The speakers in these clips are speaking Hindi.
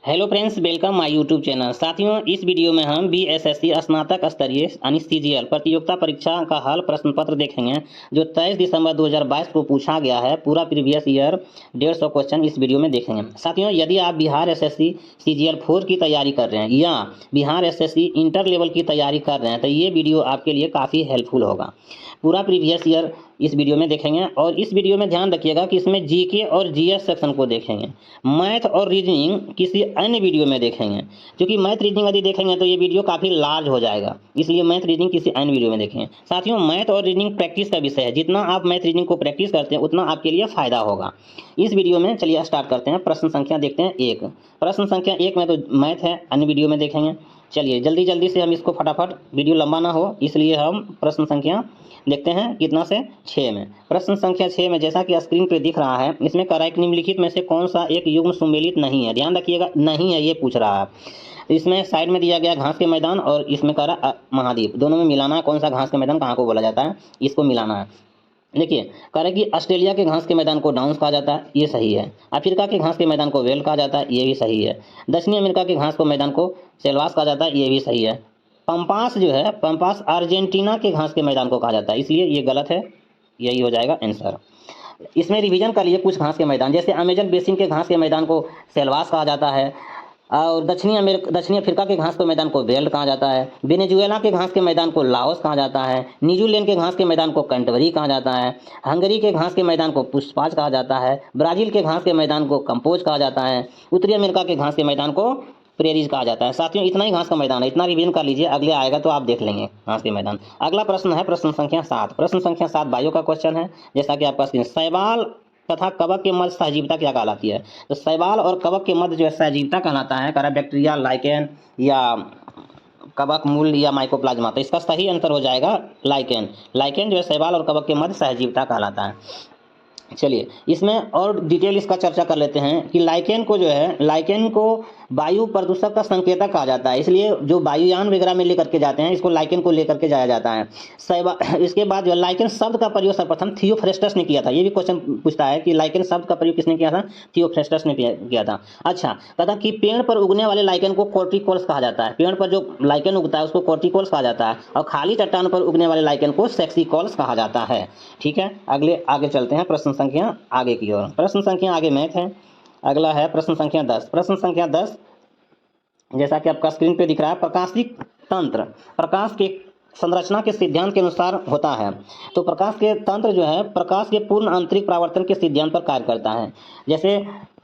Hello friends, welcome my YouTube channel. साथियों, इस वीडियो में हम बीएसएससी स्नातक स्तरीय यानी सीजीएल प्रतियोगिता परीक्षा का हल प्रश्न पत्र देखेंगे जो 23 दिसंबर 2022 को पूछा गया है। पूरा प्रीवियस ईयर 150 क्वेश्चन इस वीडियो में देखेंगे। साथियों, यदि आप बिहार एसएससी सीजीएल 4 की तैयारी कर रहे हैं या बिहार एसएससी इंटर लेवल की तैयारी कर रहे हैं तो ये वीडियो आपके लिए काफ़ी हेल्पफुल होगा। पूरा प्रीवियस ईयर इस वीडियो में देखेंगे और इस वीडियो में ध्यान रखिएगा कि इसमें जीके और जीएस सेक्शन को देखेंगे। मैथ और रीजनिंग किसी अन्य वीडियो में देखेंगे, क्योंकि मैथ रीजनिंग यदि देखेंगे तो ये वीडियो काफ़ी लार्ज हो जाएगा, इसलिए मैथ रीजनिंग किसी अन्य वीडियो में देखेंगे। साथियों, मैथ और रीजनिंग प्रैक्टिस का विषय है। जितना आप मैथ रीजनिंग को प्रैक्टिस करते हैं उतना आपके लिए फ़ायदा होगा। इस वीडियो में चलिए स्टार्ट करते हैं। प्रश्न संख्या देखते हैं 1। प्रश्न संख्या 1 में तो मैथ है, अन्य वीडियो में देखेंगे। चलिए जल्दी जल्दी से हम इसको फटाफट, वीडियो लंबा ना हो इसलिए हम प्रश्न संख्या देखते हैं कितना से 6 में। प्रश्न संख्या 6 में जैसा कि स्क्रीन पे दिख रहा है, इसमें करेक्ट निम्नलिखित में से कौन सा एक युग्म सुमेलित नहीं है। ध्यान रखिएगा, नहीं है ये पूछ रहा है। इसमें साइड में दिया गया घास के मैदान और इसमें कह रहा महाद्वीप, दोनों में मिलाना है। कौन सा घास के मैदान कहाँ को बोला जाता है, इसको मिलाना है। देखिए, कह रहे कि ऑस्ट्रेलिया के घास के मैदान को डाउन्स कहा जाता है, ये सही है। अफ्रीका के घास के मैदान को वेल कहा जाता है, ये भी सही है। दक्षिणी अमेरिका के घास को मैदान को सेल्वास कहा जाता है, ये भी सही है। पंपास जो है, पंपास अर्जेंटीना के घास के मैदान को कहा जाता है, इसलिए ये गलत है, यही हो जाएगा आंसर। इसमें रिवीजन कर लिए कुछ घास के मैदान, जैसे अमेजन बेसिन के घास के मैदान को सेल्वास कहा जाता है और दक्षिणी अफ्रीका के घास के मैदान को वेल्ड कहा जाता है। वेनेजुएला के घास के मैदान को लाओस कहा जाता है। न्यूजीलैंड के घास के मैदान को कैंटरबरी कहा जाता है। हंगरी के घास के मैदान को पुष्पाज कहा जाता है। ब्राज़ील के घास के मैदान को कंपोज कहा जाता है। उत्तरी अमेरिका के घास के मैदान को प्रेरीज कहा जाता है। साथियों, इतना ही घास का मैदान है, इतना रिवीजन कर लीजिए, अगले आएगा तो आप देख लेंगे घास के मैदान। अगला प्रश्न है प्रश्न संख्या 7। प्रश्न संख्या 7 बायो का क्वेश्चन है, जैसा कि आपका स्क्रीन। शैवाल तथा कवक के मध्य सहजीविता क्या कहलाती है? तो शैवाल और कवक के मध्य जो है सहजीविता कहलाता है, करा बैक्टीरिया, लाइकेन या कवक मूल या माइकोप्लाज्मा। तो इसका सही आंसर हो जाएगा लाइकेन। लाइकेन जो है शैवाल और कवक के मध्य सहजीविता कहलाता है। चलिए इसमें और डिटेल इसका चर्चा कर लेते हैं कि लाइकेन को जो है, लाइकेन को वायु प्रदूषक का संकेतक कहा जाता है, इसलिए जो वायुयान वगैरह में लेकर के जाते हैं इसको लाइकेन को लेकर के जाया जाता है। इसके बाद जो लाइकेन शब्द का प्रयोग सर्वप्रथम थियोफ्रेस्टस ने किया था। ये भी क्वेश्चन पूछता है कि लाइकेन शब्द का प्रयोग किसने किया था? थियोफ्रेस्टस ने किया था। अच्छा, कहता कि पेड़ पर उगने वाले लाइकेन को कॉर्टिकोल्स कहा जाता है। पेड़ पर जो लाइकेन उगता है उसको कॉर्टिकोल्स कहा जाता है और खाली चट्टान पर उगने वाले लाइकेन को सेक्सिकॉल्स कहा जाता है। ठीक है, आगे चलते हैं प्रश्न संख्या आगे की ओर। प्रश्न संख्या आगे मैथ है। अगला है प्रश्न संख्या 10। प्रश्न संख्या 10 जैसा कि आपका स्क्रीन पे दिख रहा है, प्रकाशिक तंत्र प्रकाश के संरचना के सिद्धांत के अनुसार होता है। तो प्रकाश के तंत्र जो है प्रकाश के पूर्ण आंतरिक परावर्तन के सिद्धांत पर कार्य करता है। जैसे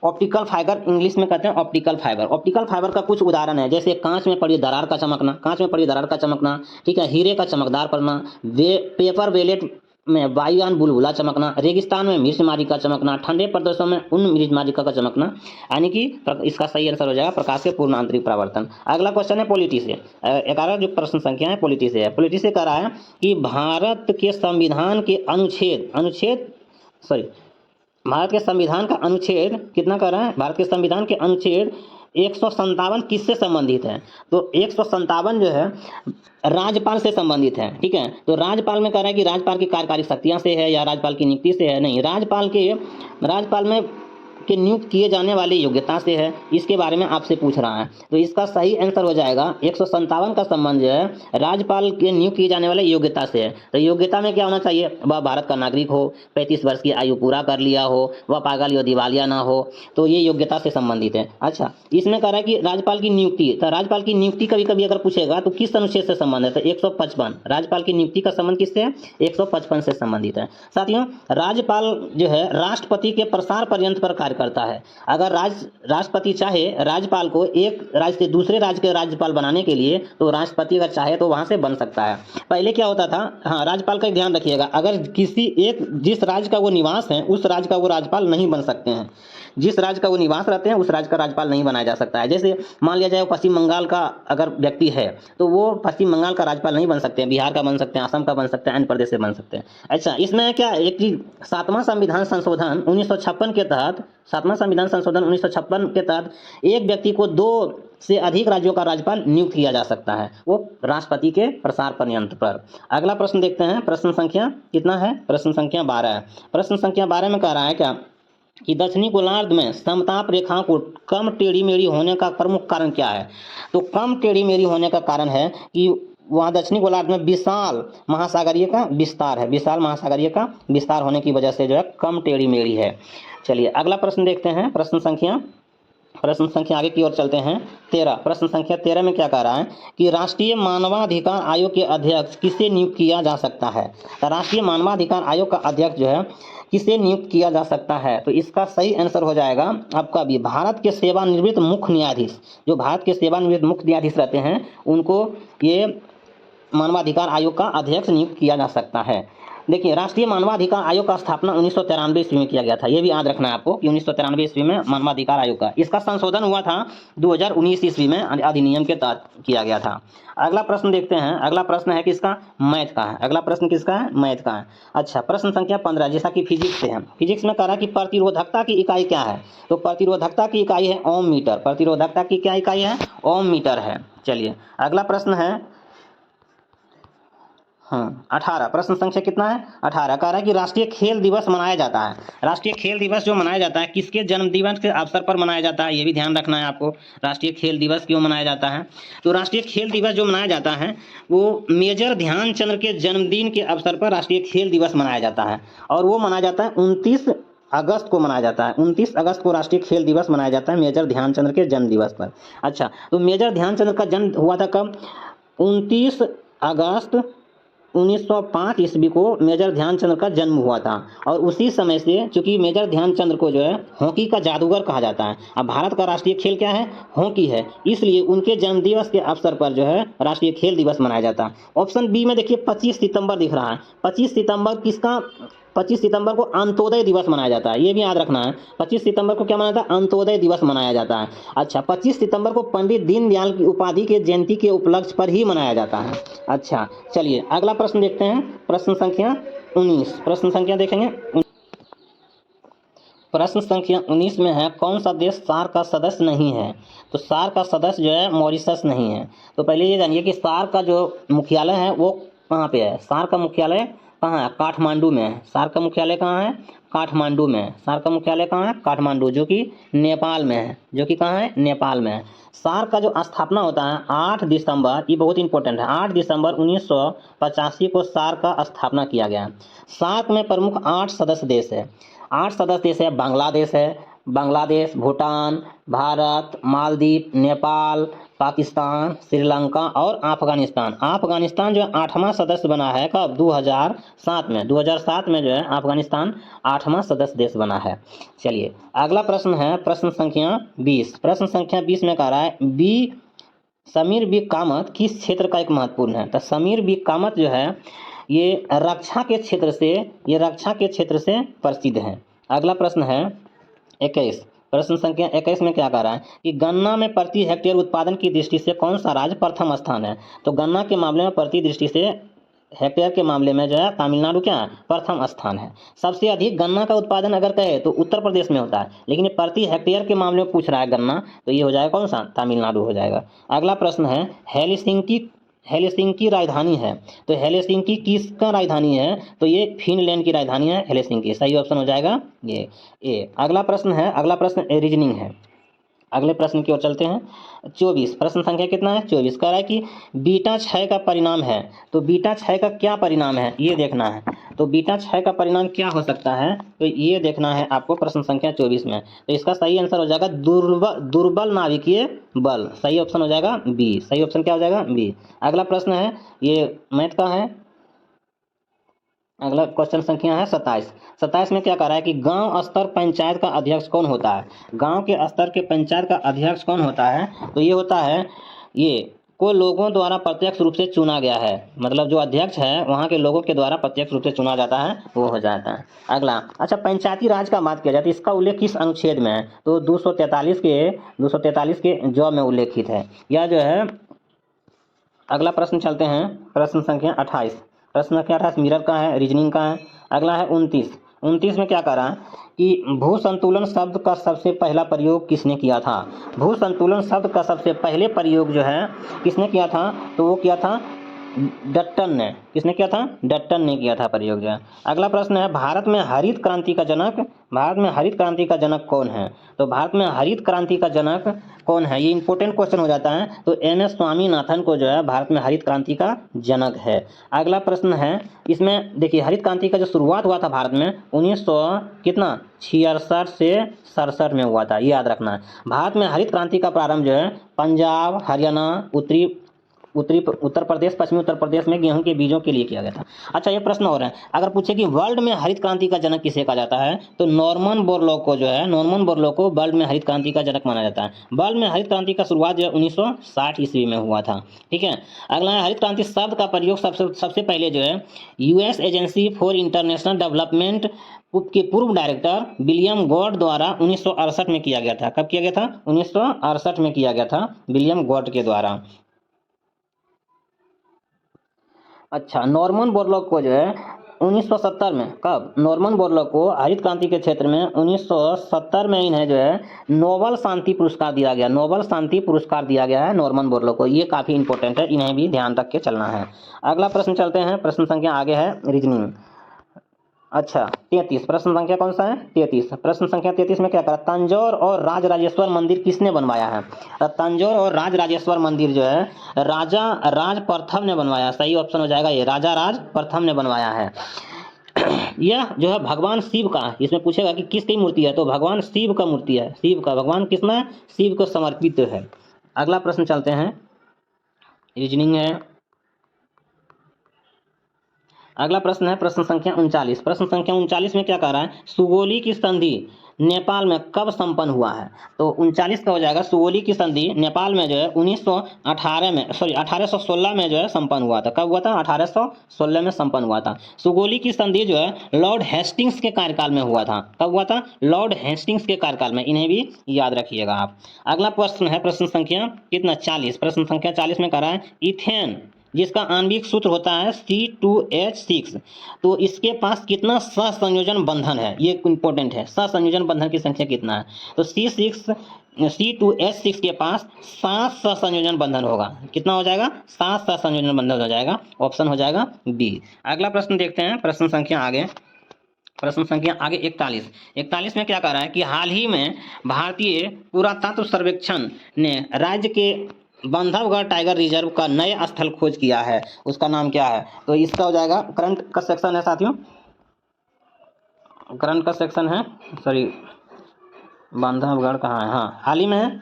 ऑप्टिकल फाइबर, इंग्लिश में कहते हैं ऑप्टिकल फाइबर। ऑप्टिकल फाइबर का कुछ उदाहरण है, जैसे कांच में पड़ी दरार का चमकना, कांच में पड़ी दरार का चमकना, ठीक है, हीरे का चमकदार पड़ना, पेपर वेलेट में वायुयान बुलबुला चमकना, रेगिस्तान में मिर्च मारिका चमकना, ठंडे प्रदेशों में उन मिर्च मारिका का चमकना, यानी कि इसका सही आंसर हो जाएगा प्रकाश के पूर्ण आंतरिक परावर्तन। अगला क्वेश्चन है पॉलिटी से। 11 जो प्रश्न संख्या है पॉलिटी से है। पॉलिटी से कह रहा है कि भारत के संविधान के भारत के संविधान का अनुच्छेद कितना कर रहा है? भारत के संविधान के अनुच्छेद 157 किससे संबंधित है? तो 157 जो है राज्यपाल से संबंधित है। ठीक है, तो राज्यपाल में कह रहा है कि राज्यपाल की कार्यकारी शक्तियां से है या राज्यपाल की नियुक्ति से है? नहीं, राज्यपाल में के नियुक्त किए जाने वाली योग्यता से है। इसके बारे में आपसे पूछ रहा है, तो इसका सही आंसर हो जाएगा 157 का संबंध जो है राज्यपाल के नियुक्त किए जाने वाले योग्यता से है। तो योग्यता में क्या होना चाहिए? वह भारत का नागरिक हो, 35 वर्ष की आयु पूरा कर लिया हो, वह पागल या दिवालिया ना हो, तो ये योग्यता से संबंधित है। अच्छा, इसमें कह रहा है कि राज्यपाल की नियुक्ति, तो राज्यपाल की नियुक्ति कभी कभी अगर पूछेगा तो किस अनुच्छेद से संबंध है? तो 155। राज्यपाल की नियुक्ति का संबंध किससे है? 155 से संबंधित है। साथियों, राज्यपाल जो है राष्ट्रपति के प्रसार पर्यंत पर कार्य करता है। अगर राष्ट्रपति चाहे राज्यपाल को एक राज्य से दूसरे राज्य के राज्यपाल बनाने के लिए, तो राष्ट्रपति अगर चाहे तो वहां से बन सकता है। पहले क्या होता था, हाँ, राज्यपाल का ध्यान रखिएगा, अगर जिस राज्य का वो निवास है उस राज्य का वो राज्यपाल नहीं बन सकते हैं। जिस राज्य का वो निवास रहते हैं उस राज्य का राज्यपाल नहीं बनाया जा सकता है। जैसे मान लिया जाए पश्चिम बंगाल का अगर व्यक्ति है तो वो पश्चिम बंगाल का राज्यपाल नहीं बन सकते हैं, बिहार का बन सकते हैं, असम का बन सकते हैं, अन्य प्रदेश से बन सकते हैं। अच्छा, इसमें क्या एक चीज, 7वां संविधान संशोधन 1956 के तहत, 7वां संविधान संशोधन 1956 के तहत एक व्यक्ति को 2 से अधिक राज्यों का राज्यपाल नियुक्त किया जा सकता है, वो राष्ट्रपति के प्रसार पर्यंत पर। अगला प्रश्न देखते हैं, प्रश्न संख्या कितना है? प्रश्न संख्या 12 है। प्रश्न संख्या 12 में कह रहा है क्या कि दक्षिणी गोलार्ध में समताप रेखाओं को कम टेढ़ी मेढ़ी होने का प्रमुख कारण क्या है। तो कम टेढ़ी मेढ़ी होने का कारण है कि वहाँ दक्षिणी गोलार्ध में विशाल महासागरीय का विस्तार है, विशाल महासागरीय का विस्तार होने की वजह से जो है कम टेढ़ी मेढ़ी है। चलिए अगला प्रश्न देखते हैं, प्रश्न संख्या आगे की ओर चलते हैं 13। प्रश्न संख्या 13 में क्या कह रहा है कि राष्ट्रीय मानवाधिकार आयोग के अध्यक्ष किसे नियुक्त किया जा सकता है। राष्ट्रीय मानवाधिकार आयोग का अध्यक्ष जो है किसे नियुक्त किया जा सकता है। तो इसका सही आंसर हो जाएगा आपका भी भारत के सेवानिवृत्त मुख्य न्यायाधीश, जो भारत के सेवानिवृत्त मुख्य न्यायाधीश रहते हैं उनको ये मानवाधिकार आयोग का अध्यक्ष नियुक्त किया जा सकता है। देखिए राष्ट्रीय मानवाधिकार आयोग का स्थापना 1993 ईस्वी में किया गया था। ये भी याद रखना है आपको कि 1993 ईस्वी में मानवाधिकार आयोग का, इसका संशोधन हुआ था 2019 ईस्वी में अधिनियम के तहत किया गया था। अगला प्रश्न देखते हैं, अगला प्रश्न है किसका, मैथ का है। अगला प्रश्न किसका है, मैथ का है। अच्छा प्रश्न संख्या 15 जैसा कि फिजिक्स से है, फिजिक्स में कह रहा है कि प्रतिरोधकता की इकाई क्या है। तो प्रतिरोधकता की इकाई है ओम मीटर, प्रतिरोधकता की क्या इकाई है, ओम मीटर है। चलिए अगला प्रश्न है 18। प्रश्न संख्या कितना है, 18। कह रहा है कि राष्ट्रीय खेल दिवस मनाया जाता है। राष्ट्रीय खेल दिवस जो मनाया जाता है किसके जन्म दिवस के अवसर पर मनाया जाता है, ये भी ध्यान रखना है आपको। राष्ट्रीय खेल दिवस क्यों मनाया जाता है, तो राष्ट्रीय खेल दिवस जो मनाया जाता है वो मेजर ध्यानचंद के जन्मदिन के अवसर पर राष्ट्रीय खेल दिवस मनाया जाता है, और वो मनाया जाता है 29 अगस्त को मनाया जाता है। 29 अगस्त को राष्ट्रीय खेल दिवस मनाया जाता है मेजर ध्यानचंद के जन्म दिवस पर। अच्छा तो मेजर ध्यानचंद का जन्म हुआ था कब, 29 अगस्त 1905 ईस्वी को मेजर ध्यानचंद का जन्म हुआ था। और उसी समय से चूंकि मेजर ध्यानचंद को जो है हॉकी का जादूगर कहा जाता है, अब भारत का राष्ट्रीय खेल क्या है, हॉकी है, इसलिए उनके जन्मदिवस के अवसर पर जो है राष्ट्रीय खेल दिवस मनाया जाता है। ऑप्शन बी में देखिए 25 सितंबर दिख रहा है, 25 सितंबर किसका, 25 सितंबर को अंत्योदय दिवस मनाया जाता है, ये भी याद रखना है। 25 सितंबर को क्या मनाया जाता है, अंत्योदय दिवस मनाया जाता है। अच्छा 25 सितंबर को पंडित दीनदयाल की उपाधि के जयंती के उपलक्ष्य पर ही मनाया जाता है। अच्छा चलिए अगला प्रश्न देखते हैं, प्रश्न संख्या 19। प्रश्न संख्या देखेंगे, प्रश्न संख्या 19 में है कौन सा देश सार्क का सदस्य नहीं है। तो सार्क का सदस्य जो है मॉरिशस नहीं है। तो पहले ये जानिए कि सार्क का जो मुख्यालय है वो कहाँ पे है। सार्क का मुख्यालय कहाँ है, काठमांडू में है। सार्क का मुख्यालय कहाँ है, काठमांडू में है। सार्क का मुख्यालय कहाँ है, काठमांडू, जो कि नेपाल में है, जो कि कहाँ है, नेपाल में है। सार्क का जो स्थापना होता है 8 दिसंबर, ये बहुत इंपॉर्टेंट है, 8 दिसंबर 1985 को सार्क का स्थापना किया गया। सार्क में प्रमुख 8 सदस्य देश है। 8 सदस्य देश है, बांग्लादेश, भूटान, भारत, मालदीव, नेपाल, पाकिस्तान, श्रीलंका और अफगानिस्तान। अफगानिस्तान जो 8वां सदस्य बना है कब, 2007 में। 2007 में जो है अफगानिस्तान 8वां सदस्य देश बना है। चलिए अगला प्रश्न है प्रश्न संख्या 20। प्रश्न संख्या 20 में कह रहा है समीर बी कामत किस क्षेत्र का एक महत्वपूर्ण है। तो समीर बी कामत जो है ये रक्षा के क्षेत्र से प्रसिद्ध है। अगला प्रश्न है 21। प्रश्न संख्या 21 में क्या कह रहा है कि गन्ना में प्रति हेक्टेयर उत्पादन की दृष्टि से कौन सा राज्य प्रथम स्थान है। तो गन्ना के मामले में प्रति दृष्टि से हेक्टेयर के मामले में जो है तमिलनाडु क्या है, प्रथम स्थान है। सबसे अधिक गन्ना का उत्पादन अगर कहे तो उत्तर प्रदेश में होता है, लेकिन प्रति हेक्टेयर के मामले में पूछ रहा है गन्ना, तो ये हो जाएगा कौन सा, तमिलनाडु हो जाएगा। अगला प्रश्न है हेलसिंकी राजधानी है। तो हेलसिंकी किसका राजधानी है, तो ये फिनलैंड की राजधानी है हेलसिंकी। सही ऑप्शन हो जाएगा ये ए। अगला प्रश्न रीजनिंग है। अगले प्रश्न की ओर चलते हैं 24। प्रश्न संख्या कितना है, 24। कह रहा है कि बीटा क्षय का परिणाम है। तो बीटा क्षय का क्या परिणाम है ये देखना है। तो बीटा क्षय का परिणाम क्या हो सकता है, तो ये देखना है आपको प्रश्न संख्या 24 में। तो इसका सही आंसर हो जाएगा दुर्बल नाभिकीय बल। सही ऑप्शन हो जाएगा बी। सही ऑप्शन क्या हो जाएगा, बी। अगला प्रश्न है ये मैथ का है। अगला क्वेश्चन संख्या है 27 में क्या कह रहा है कि गांव स्तर पंचायत का अध्यक्ष कौन होता है। गांव के स्तर के पंचायत का अध्यक्ष कौन होता है, तो ये होता है ये को लोगों द्वारा प्रत्यक्ष रूप से चुना गया है। मतलब जो अध्यक्ष है वहाँ के लोगों के द्वारा प्रत्यक्ष रूप से चुना जाता है, वो हो जाता है। अगला अच्छा पंचायती राज का बात किया जाए तो इसका उल्लेख किस अनुच्छेद में है, तो 243 के ज में उल्लेखित है। यह जो है अगला प्रश्न चलते हैं प्रश्न संख्या 28। प्रश्न संख्या 28 मिरर का है, रीजनिंग का है। अगला है 29 में क्या कह रहा है कि भू संतुलन शब्द का सबसे पहला प्रयोग किसने किया था। भू संतुलन शब्द का सबसे पहले प्रयोग जो है किसने किया था, तो वो किया था डट्टन ने, किसने किया था? डट्टन ने किया था प्रयोग जो है। अगला प्रश्न है, भारत में हरित क्रांति का जनक कौन है? तो भारत में हरित क्रांति का जनक कौन है, ये इंपॉर्टेंट क्वेश्चन हो जाता है। तो एम.एस. स्वामीनाथन को जो है भारत में हरित क्रांति का जनक है। अगला प्रश्न है, इसमें देखिए हरित क्रांति का जो शुरुआत हुआ था भारत में 1966 से 67 में हुआ था, ये याद रखना है। भारत में हरित क्रांति का प्रारंभ जो है पंजाब, हरियाणा, उत्तर प्रदेश, पश्चिमी उत्तर प्रदेश में गेहूं के बीजों के लिए किया गया था। अच्छा, ये प्रश्न और है, अगर पूछे कि वर्ल्ड में हरित क्रांति का जनक किसे कहा जाता है, तो नॉर्मन बोरलॉग को वर्ल्ड में हरित क्रांति का जनक माना जाता है। वर्ल्ड में हरित क्रांति का शुरुआत जो है 1960 ईस्वी में हुआ था। ठीक है। अगला है, हरित क्रांति शब्द का प्रयोग सबसे पहले जो है US agency for international development के पूर्व डायरेक्टर विलियम गॉड द्वारा 1968 में किया गया था। कब किया गया था? 1968 में किया गया था, विलियम गॉड के द्वारा। अच्छा, नॉर्मन बोरलॉग को जो है 1970 में, कब? नॉर्मन बोरलॉग को हरित क्रांति के क्षेत्र में 1970 में इन्हें जो है नोबल शांति पुरस्कार दिया गया। नोबल शांति पुरस्कार दिया गया है नॉर्मन बोरलॉग को। ये काफ़ी इंपॉर्टेंट है, इन्हें भी ध्यान रख के चलना है। अगला प्रश्न चलते हैं, प्रश्न संख्या आगे है रीजनिंग। अच्छा, 33 प्रश्न संख्या कौन सा है? 33। प्रश्न संख्या 33 में क्या करा? तंजौर और राजराजेश्वर मंदिर किसने बनवाया है? तंजौर और राजराजेश्वर मंदिर जो है राजा राज प्रथम ने बनवाया। सही ऑप्शन हो जाएगा ये, राजा राज प्रथम ने बनवाया है। यह जो है भगवान शिव का, इसमें पूछेगा कि किसकी मूर्ति है, तो भगवान शिव का मूर्ति है। शिव का, भगवान किसमें? शिव को समर्पित है। अगला प्रश्न चलते हैं, रीजनिंग है। अगला प्रश्न है प्रश्न संख्या 39। प्रश्न संख्या 39 में क्या कह रहा है? सुगोली की संधि नेपाल में कब संपन्न हुआ है? तो 39 का हो जाएगा, सुगोली की संधि नेपाल में जो है 1816 में जो है संपन्न हुआ था। कब हुआ था? 1816 में संपन्न हुआ था। सुगोली की संधि जो है लॉर्ड हेस्टिंग्स के कार्यकाल में हुआ था। कब हुआ था? लॉर्ड हेस्टिंग्स के कार्यकाल में। इन्हें भी याद रखिएगा आप। अगला प्रश्न है प्रश्न संख्या कितना? 40। प्रश्न संख्या 40 में कह रहा है इथेन जिसका आणविक सूत्र होता है C2H6, तो इसके पास कितना सहसंयोजन बंधन है? ये इंपॉर्टेंट है, सहसंयोजन बंधन की संख्या कितना है? तो C2H6 के पास 7 सहसंयोजन बंधन होगा। कितना हो जाएगा? 7 सहसंयोजन बंधन हो जाएगा। ऑप्शन हो जाएगा बी। अगला प्रश्न देखते हैं, प्रश्न संख्या आगे 41 में क्या कह रहा है कि हाल ही में भारतीय पुरातत्व सर्वेक्षण ने राज्य के बांधवगढ़ टाइगर रिजर्व का नए स्थल खोज किया है। उसका नाम क्या है? तो इसका हो जाएगा, करंट का सेक्शन है साथियों, करंट का सेक्शन है, सॉरी बांधवगढ़ कहाँ है? हाँ, हाल ही में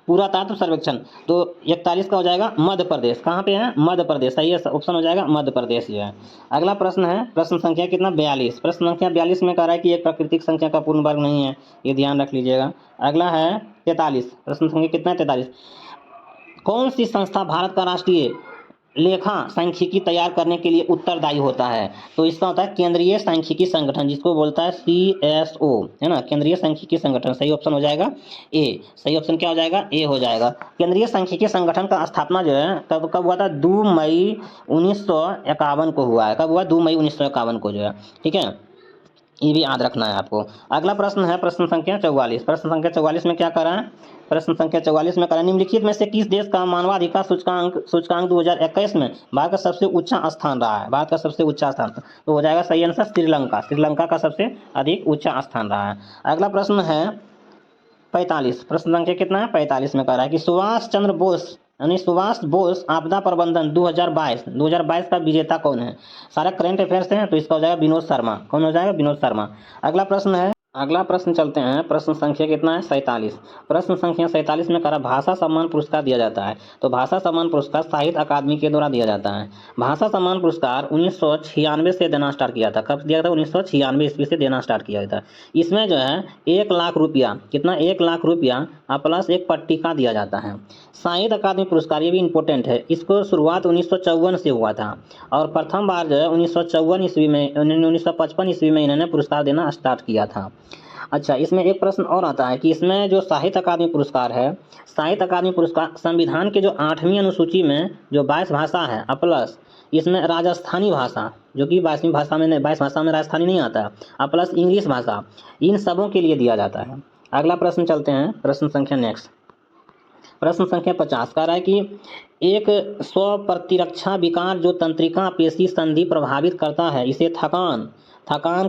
पुरातत्व सर्वेक्षण। तो 41 का हो जाएगा मध्य प्रदेश। कहाँ पे है? मध्य प्रदेश। सही है, ऑप्शन हो जाएगा मध्य प्रदेश ही है। अगला प्रश्न है प्रश्न संख्या कितना? 42। प्रश्न संख्या 42 में कह रहा है कि एक प्राकृतिक संख्या का पूर्ण वर्ग नहीं है, ये ध्यान रख लीजिएगा। अगला है 43। प्रश्न संख्या कितना? 43। कौन सी संस्था भारत का राष्ट्रीय लेखा सांख्यिकी तैयार करने के लिए उत्तरदायी होता है? तो इसका होता है केंद्रीय सांख्यिकी संगठन, जिसको बोलता है CSO, है ना, केंद्रीय सांख्यिकी संगठन। सही ऑप्शन हो जाएगा ए। सही ऑप्शन क्या हो जाएगा? ए हो जाएगा। केंद्रीय सांख्यिकी संगठन का स्थापना जो है कब हुआ था? 2 मई 1951 को हुआ है। कब हुआ? 2 मई 1951 को जो है। ठीक है, ये भी याद रखना है आपको। अगला प्रश्न है प्रश्न संख्या 44। प्रश्न संख्या 44 में क्या कर रहा है? प्रश्न संख्या 44 में करें निम्नलिखित में से किस देश का मानवाधिकार सूचकांक 2021 में भारत का सबसे ऊंचा स्थान रहा है? भारत का सबसे ऊंचा स्थान तो हो जाएगा सही आंसर श्रीलंका। श्रीलंका का सबसे अधिक ऊंचा स्थान रहा है। अगला प्रश्न है 45। प्रश्न संख्या कितना है? 45 में कह रहा है कि सुभाष चंद्र बोस यानी सुभाष बोस आपदा प्रबंधन 2022 का विजेता कौन है? सारा करंट अफेयर्स है, तो इसका हो जाएगा विनोद शर्मा। कौन हो जाएगा? विनोद शर्मा। अगला प्रश्न है, अगला प्रश्न चलते हैं, प्रश्न संख्या कितना है? 47। प्रश्न संख्या 47 में करा भाषा सम्मान पुरस्कार दिया जाता है। तो भाषा सम्मान पुरस्कार साहित्य अकादमी के द्वारा दिया जाता है। भाषा सम्मान पुरस्कार 1996 से देना स्टार्ट किया था। कब दिया था? 1996 ईस्वी से देना स्टार्ट किया था। इसमें जो है 1 लाख रुपया, कितना? 1 लाख रुपया प्लस एक पट्टिका दिया जाता है। साहित्य अकादमी पुरस्कार, ये भी इंपॉर्टेंट है, इसको शुरुआत 1954 से हुआ था और प्रथम बार जो है 1954 ईस्वी में 1955 ईस्वी में इन्होंने पुरस्कार देना स्टार्ट किया था। अच्छा, इसमें एक प्रश्न और आता है कि इसमें जो साहित्य अकादमी पुरस्कार है, साहित्य अकादमी पुरस्कार संविधान के जो 8वीं अनुसूची में जो 22 भाषा है प्लस इसमें राजस्थानी भाषा, जो कि 22 भाषा में राजस्थानी नहीं आता है, प्लस इंग्लिश भाषा, इन सबों के लिए दिया जाता है। अगला प्रश्न चलते हैं, प्रश्न संख्या नेक्स्ट प्रश्न संख्या 50 कह रहा है कि एक स्वप्रतिरक्षा विकार जो तंत्रिका पेशी संधि प्रभावित करता है इसे थकान,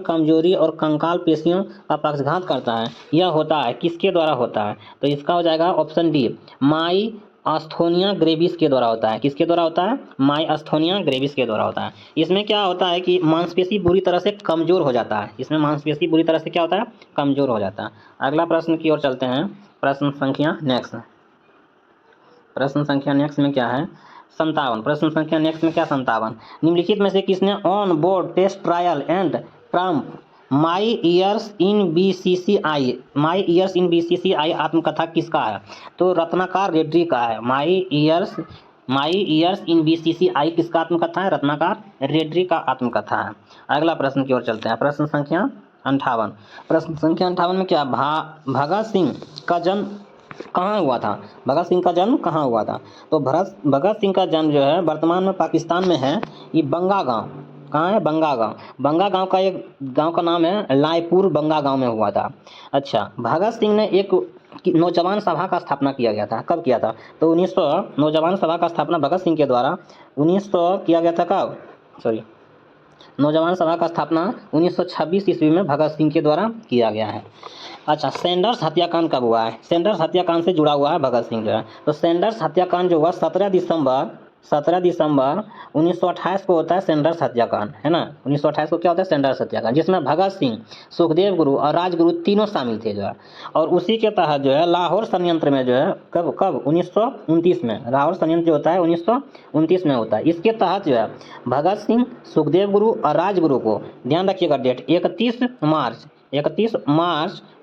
कमजोरी और कंकाल पेशियों का पक्षघात करता है। यह होता है किसके द्वारा होता है? तो इसका हो जाएगा ऑप्शन डी, माइस्थेनिया ग्रेविस के द्वारा होता है। किसके द्वारा होता है? माइस्थेनिया ग्रेविस के द्वारा होता है। इसमें क्या होता है कि मांसपेशी बुरी तरह से कमजोर हो जाता है। इसमें मांसपेशी बुरी तरह से क्या होता है? कमजोर हो जाता है। अगला प्रश्न की ओर चलते हैं। प्रश्न संख्या नेक्स्ट में क्या है? 57। प्रश्न संख्या नेक्स्ट में क्या 57? निम्नलिखित में से किसने on board test trial and trump my years in BCCI आत्मकथा किसका है? तो रत्नाकर रेड्डी का है। माई ईयर्स इन बीसीसीआई किसका आत्मकथा है? रत्नाकर रेड्डी का आत्मकथा है। अगला प्रश्न की ओर चलते हैं। प्रश्न संख्या 58। प्रश्न संख्या 58 में क्या? भगत सिंह का जन्म कहाँ हुआ था? भगत सिंह का जन्म कहाँ हुआ था? तो भगत सिंह का जन्म जो है वर्तमान में पाकिस्तान में है। ये बंगा गांव, कहाँ है? बंगा गांव का एक गांव का नाम है लायपुर, बंगा गांव में हुआ था। अच्छा, भगत सिंह ने एक नौजवान सभा का स्थापना किया गया था। कब किया था? तो 1900 नौजवान सभा का स्थापना भगत सिंह के द्वारा 1900 किया गया था। कब? नौजवान सभा का स्थापना 1926 ईस्वी में भगत सिंह के द्वारा किया गया है। अच्छा, सैंडर्स हत्याकांड कब हुआ है? सैंडर्स हत्याकांड से जुड़ा हुआ है भगत सिंह जो है। तो सैंडर्स हत्याकांड जो हुआ 17 दिसंबर 1928 को होता है सैंडर्स हत्याकांड, है ना। 1928 को क्या होता है? सैंडर्स हत्याकांड, जिसमें भगत सिंह, सुखदेव गुरु और राजगुरु तीनों शामिल थे जो है। और उसी के तहत जो है लाहौर संयंत्र में जो है कब 1929 में लाहौर संयंत्र जो होता है 1929 में होता है। इसके तहत जो है भगत सिंह, सुखदेव गुरु और राजगुरु को, ध्यान रखिएगा डेट, 31 मार्च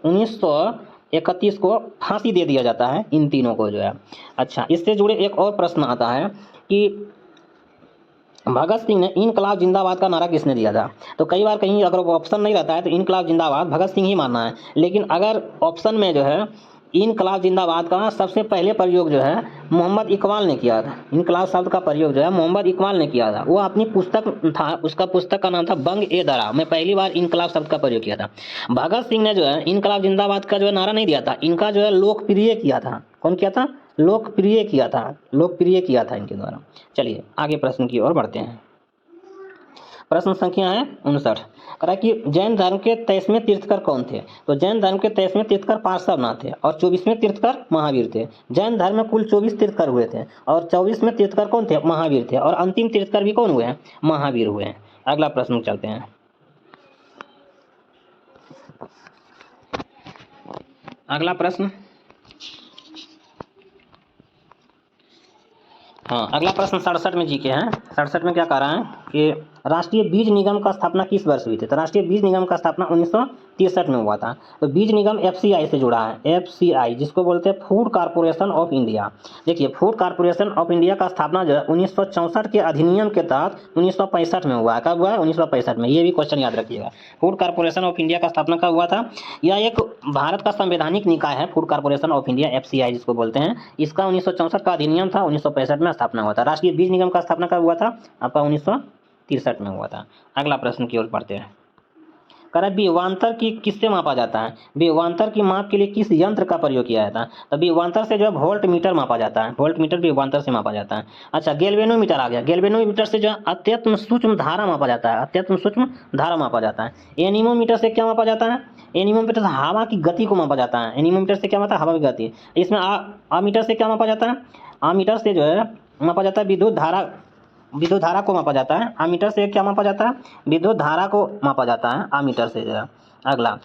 1931 को फांसी दे दिया जाता है इन तीनों को जो है। अच्छा, इससे जुड़े एक और प्रश्न आता है कि भगत सिंह ने इनकलाब जिंदाबाद का नारा किसने दिया था? तो कई बार कहीं अगर ऑप्शन नहीं रहता है तो इनकलाब जिंदाबाद भगत सिंह ही मानना है। लेकिन अगर ऑप्शन में जो है इनकलाब जिंदाबाद का सबसे पहले प्रयोग जो है मोहम्मद इकबाल ने किया था। इनकलाब शब्द का प्रयोग जो है मोहम्मद इकबाल ने किया था। वो अपनी पुस्तक था, उसका पुस्तक का नाम था बंग-ए-दरा में पहली बार इनकलाब शब्द का प्रयोग किया था। भगत सिंह ने जो है इनकलाब जिंदाबाद का जो है नारा नहीं दिया था, इनका जो है लोकप्रिय किया था। कौन किया था? लोकप्रिय किया था इनके द्वारा। चलिए आगे प्रश्न की ओर बढ़ते हैं। प्रश्न संख्या है 59। कह रहा है कि जैन धर्म के 23वें तीर्थकर कौन थे? तो जैन धर्म के 23वें तीर्थकर पार्श्वनाथ थे और 24वें तीर्थकर महावीर थे। जैन धर्म में कुल 24 तीर्थकर हुए थे और 24वें तीर्थकर कौन थे? महावीर थे। और अंतिम तीर्थकर भी कौन हुए हैं? महावीर हुए हैं। अगला प्रश्न चलते हैं। अगला प्रश्न, अगला प्रश्न 67 में जीके हैं। 67 में क्या कह रहा है कि राष्ट्रीय बीज निगम का स्थापना किस वर्ष हुई थी? तो राष्ट्रीय बीज निगम का स्थापना 1963 में हुआ था। तो बीज निगम FCI से जुड़ा है। FCI जिसको बोलते हैं फूड कॉर्पोरेशन ऑफ इंडिया। देखिए, फूड कॉर्पोरेशन ऑफ इंडिया का स्थापना जो है 1964 के अधिनियम के तहत 1965 में हुआ है। कब हुआ है? 1965 में। ये भी क्वेश्चन याद रखिएगा। फूड कॉर्पोरेशन ऑफ इंडिया का स्थापना कब हुआ था? यह एक भारत का संवैधानिक निकाय है, food corporation of India FCI जिसको बोलते हैं। इसका 1964 का अधिनियम था, 1965 में स्थापना हुआ था। राष्ट्रीय बीज निगम का स्थापना कब हुआ था? आपका 1963 में हुआ था। अगला प्रश्न की ओर बढ़ते हैं। कह रहा है विवांतर की किससे मापा जाता है? विवांतर की माप के लिए किस यंत्र का प्रयोग किया जाता है? तो विवांतर से जो है वोल्ट मीटर मापा जाता है। वोल्ट मीटर विवांतर से मापा जाता है। अच्छा, गैल्वेनोमीटर आ गया। गैल्वेनोमीटर से जो है अत्यंत सूक्ष्म धारा मापा जाता है। अत्यंत सूक्ष्म धारा मापा जाता है। एनीमोमीटर से क्या मापा जाता है? एनीमोमीटर से हवा की गति को मापा जाता है। एनीमोमीटर से क्या मापा? हवा की गति। इसमें आमीटर से क्या मापा जाता है? आमीटर से जो है मापा जाता है विद्युत धारा को मापा जाता है। आमीटर से क्या मापा जाता है? विद्युत धारा को मापा जाता है आमीटर से जो है। अगला,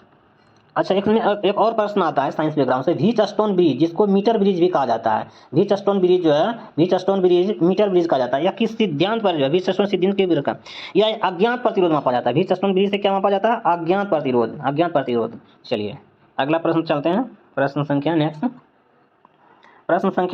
अच्छा, एक और प्रश्न आता है साइंस बैकग्राउंड से। व्हीटस्टोन ब्रिज जिसको मीटर ब्रिज भी कहा जाता है। व्हीटस्टोन ब्रिज जो है मीटर ब्रिज कहा जाता है। या किस सिद्धांत पर जो है व्हीटस्टोन सिद्धांत के विरुद्ध या अज्ञात प्रतिरोध मापा जाता है। व्हीटस्टोन ब्रिज से क्या मापा जाता है? अज्ञात प्रतिरोध। चलिए अगला प्रश्न चलते हैं। प्रश्न संख्या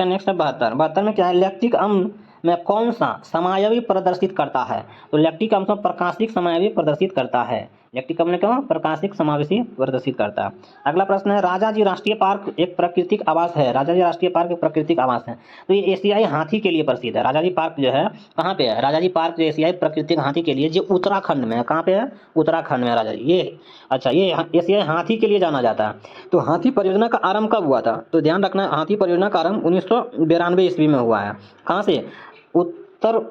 नेक्स्ट है 72 में क्या है? लैक्टिक अम्ल में कौन सा समायवी प्रदर्शित करता है? तो लैक्टिक अम्ल में प्रकाशिक समायवी प्रदर्शित करता है। इलेक्ट्रिक कब क्यों प्रकाशिक समावेशी प्रदर्शित करता है। अगला प्रश्न है राजाजी राष्ट्रीय पार्क एक प्राकृतिक आवास है। राजाजी राष्ट्रीय पार्क एक प्राकृतिक आवास है, तो ये एशियाई हाथी के लिए प्रसिद्ध है। राजाजी पार्क जो है कहाँ पे है? राजाजी पार्क जो एशियाई प्राकृतिक हाथी के लिए, जो उत्तराखंड में है। कहाँ पे है? उत्तराखंड में राजाजी ये। अच्छा, ये एशियाई हाथी के लिए जाना जाता है। तो हाथी परियोजना का आरंभ कब हुआ था? तो ध्यान रखना, हाथी परियोजना का आरंभ 1992 ईस्वी में हुआ है। कहाँ से? उत्तर,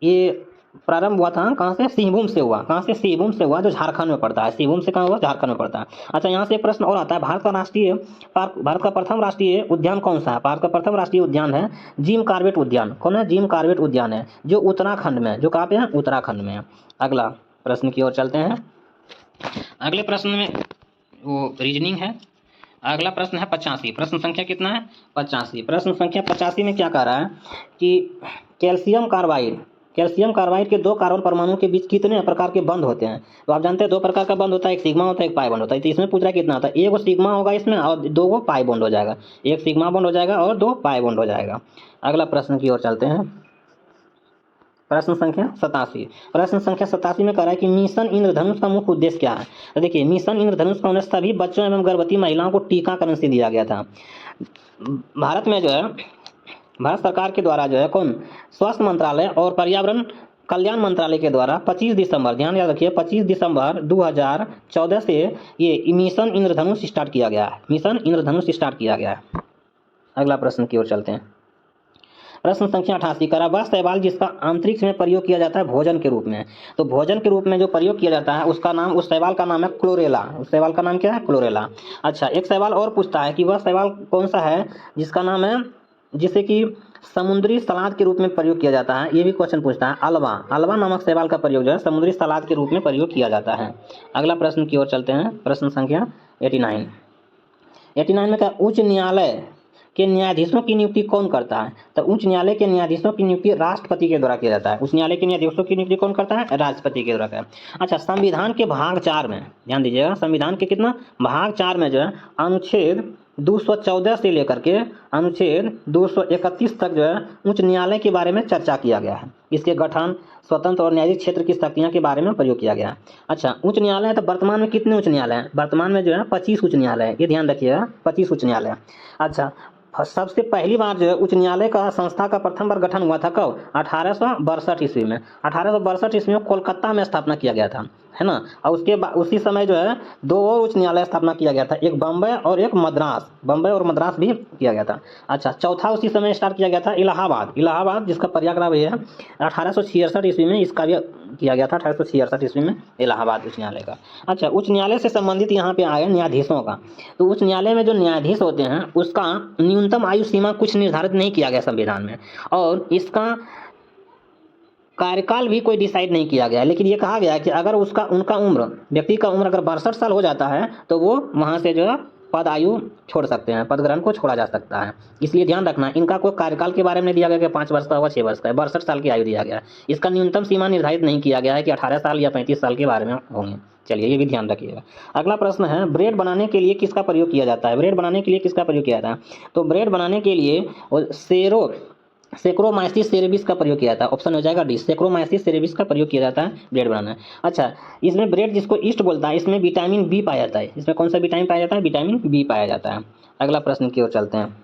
ये प्रारंभ हुआ था कहाँ से? सिंहभूम से हुआ। कहाँ से? सिंहभूम से हुआ, जो झारखंड में पड़ता है। सिंहभूम से कहाँ हुआ? झारखंड में पड़ता है। अच्छा, यहाँ से एक प्रश्न और आता है, भारत का राष्ट्रीय पार्क, भारत का प्रथम राष्ट्रीय उद्यान कौन सा है? भारत का प्रथम राष्ट्रीय उद्यान है जिम कॉर्बेट उद्यान। कौन है? जिम कॉर्बेट उद्यान है, जो उत्तराखंड में, जो कहाँ पे है? उत्तराखंड में है। अगला प्रश्न की ओर चलते हैं। अगले प्रश्न में वो रीजनिंग है। अगला प्रश्न है 85। प्रश्न संख्या कितना है? 85। प्रश्न संख्या 85 में क्या कह रहा है कि कैल्शियम कार्बाइड के 2 कार्बन परमाणु के बीच कितने प्रकार के बंध होते हैं? तो आप जानते हैं 2 प्रकार का बंध होता है, एक सिग्मा होता है, एक पाई बॉन्ड होता है। तो इसमें पूछ रहा है कितना होता है? 1 सिग्मा होगा इसमें और 2 पाई बॉन्ड हो जाएगा। 1 सिग्मा बॉन्ड हो जाएगा और 2 पाई बॉन्ड हो जाएगा। अगला प्रश्न की ओर चलते हैं। प्रश्न संख्या 87। प्रश्न संख्या 87 में कह रहा है कि मिशन इंद्रधनुष का मुख्य उद्देश्य क्या है? तो देखिए, मिशन इंद्रधनुष का उद्देश्य सभी बच्चों एवं गर्भवती महिलाओं को टीकाकरण से दिया गया था। भारत में जो है, भारत सरकार के द्वारा जो है कौन? स्वास्थ्य मंत्रालय और पर्यावरण कल्याण मंत्रालय के द्वारा 25 दिसंबर, ध्यान याद रखिए, 25 दिसंबर 2014 से ये मिशन इंद्रधनुष स्टार्ट किया गया है। मिशन इंद्रधनुष स्टार्ट किया गया है। अगला प्रश्न की ओर चलते हैं। प्रश्न संख्या 88 करा, वह शैवाल जिसका अंतरिक्ष में प्रयोग किया जाता है भोजन के रूप में। तो भोजन के रूप में जो प्रयोग किया जाता है उसका नाम, उस शैवाल का नाम है क्लोरेला। उस शैवाल का नाम क्या है? क्लोरेला। अच्छा, एक सवाल और पूछता है कि वह शैवाल कौन सा है जिसका नाम है, जिसे कि समुद्री सलाद के रूप में प्रयोग किया जाता है। ये भी क्वेश्चन पूछता है। अलवा नामक शैवाल का प्रयोग जो है समुद्री सलाद के रूप में प्रयोग किया जाता है। अगला प्रश्न की ओर चलते हैं। प्रश्न संख्या 89 में क्या, उच्च न्यायालय के न्यायाधीशों की नियुक्ति कौन करता है? तो उच्च न्यायालय के न्यायाधीशों की नियुक्ति राष्ट्रपति के द्वारा किया जाता है। उच्च न्यायालय के न्यायाधीशों की नियुक्ति कौन करता है? राष्ट्रपति के द्वारा करता है। अच्छा, संविधान के भाग 4 में ध्यान दीजिएगा, संविधान के कितना भाग 4 में जो है अनुच्छेद 214 से लेकर के अनुच्छेद 231 तक जो है उच्च न्यायालय के बारे में चर्चा किया गया है। इसके गठन, स्वतंत्र और न्यायिक क्षेत्र की शक्तियां के बारे में प्रयोग किया गया है। अच्छा, उच्च न्यायालय है तो वर्तमान में कितने उच्च न्यायालय हैं? वर्तमान में जो है 25 उच्च न्यायालय है। ये ध्यान रखिएगा, 25 उच्च न्यायालय है। अच्छा, सबसे पहली बार जो है उच्च न्यायालय का संस्था का प्रथम बार गठन हुआ था कब? 1862 ईस्वी में। 1862 ईस्वी में कोलकाता में स्थापना किया गया था, है ना। और उसके बाद उसी समय जो है 2 और उच्च न्यायालय स्थापना किया गया था, एक बम्बई और एक मद्रास। बम्बई और मद्रास भी किया गया था। अच्छा, चौथा उसी समय स्टार्ट किया गया था इलाहाबाद, जिसका प्रयागराज भी है। 1866 ईस्वी में इसका भी किया गया था, 1866 ईस्वी में इलाहाबाद उच्च न्यायालय का। अच्छा, उच्च न्यायालय से संबंधित यहाँ पे आए न्यायाधीशों का। तो उच्च न्यायालय में जो न्यायाधीश होते हैं उसका न्यूनतम आयु सीमा कुछ निर्धारित नहीं किया गया संविधान में, और इसका कार्यकाल भी कोई डिसाइड नहीं किया गया। लेकिन ये कहा गया है कि अगर व्यक्ति का उम्र अगर 62 साल हो जाता है तो वो वहाँ से जो है पद आयु छोड़ सकते हैं, पद ग्रहण को छोड़ा जा सकता है। इसलिए ध्यान रखना, इनका कोई कार्यकाल के बारे में नहीं दिया गया कि 5 वर्ष का होगा, 6 वर्ष का है, 62 साल की आयु दिया गया है। इसका न्यूनतम सीमा निर्धारित नहीं किया गया है कि 18 साल या 35 साल के बारे में होंगे। चलिए, ये भी ध्यान रखिएगा। अगला प्रश्न है, ब्रेड बनाने के लिए किसका प्रयोग किया जाता है? ब्रेड बनाने के लिए किसका प्रयोग किया जाता है? तो ब्रेड बनाने के लिए सेक्रोमाइसिस सेरेबिस का प्रयोग किया जाता है। ऑप्शन हो जाएगा डी, सेक्रोमाइसिस सेरेबिस का प्रयोग किया जाता है ब्रेड बनाना है। अच्छा, इसमें ब्रेड जिसको ईस्ट बोलता है, इसमें विटामिन बी पाया जाता है। इसमें कौन सा विटामिन पाया जाता है? विटामिन बी पाया जाता है। अगला प्रश्न की ओर चलते हैं।